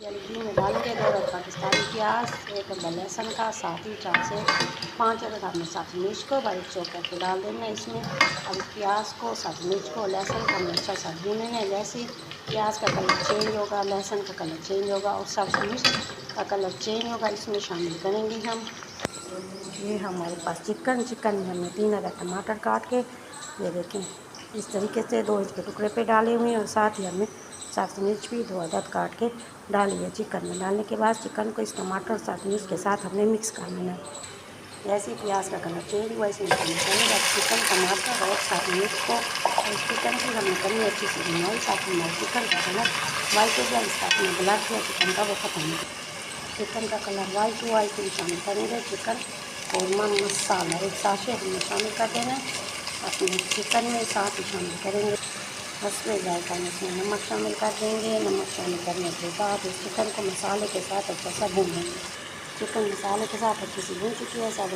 घी में डालेंगे 2 अदद पाकिस्तानी प्याज, 1 अदद लहसुन का, साथ ही 4 से 5 अदद हमने साथ मिर्च को बारीक चॉप करके डाल देना है इसमें। अब इस प्याज को, साथ मिर्च को, लहसुन को हमने अच्छा सा भूनना है। जैसे ही प्याज का कलर चेंज होगा, लहसुन का कलर चेंज होगा और साथ मिर्च का कलर चेंज होगा, इसमें शामिल करेंगे हम ये हमारे पास चिकन में हमने 3 अदद टमाटर काट के ये देखें इस तरीके से 2 इंच के टुकड़े पे डाले हुए हैं और साथ ही हमने साथ मिर्च भी 2 अदद काट के डाली है चिकन में। डालने के बाद चिकन को इस टमाटर और साथ मिर्च के साथ हमने मिक्स कर लेना है। जैसे ही प्याज का कलर चेंज हुआ इसमें हमने करेंगे चिकन, टमाटर और साथ मिर्च को और चिकन की हमने करनी अच्छी सी बुनाई ताकि हमारे चिकन का कलर वाइट हो जाए। इसका अपने ब्लड है चिकन का वो खत्म हो। चिकन का कलर वाइट हुआ इसमें शामिल करेंगे चिकन कौरमा मसाला 1 साशे हमने शामिल कर देना है अपने चिकन में। साथ ही शामिल करेंगे हस्बे जायका में इसमें नमक शामिल कर देंगे। नमक शामिल करने के बाद इस चिकन को मसाले के साथ अच्छा सा भून लेंगे। चिकन मसाले के साथ अच्छी सी भून चुकी है। साथ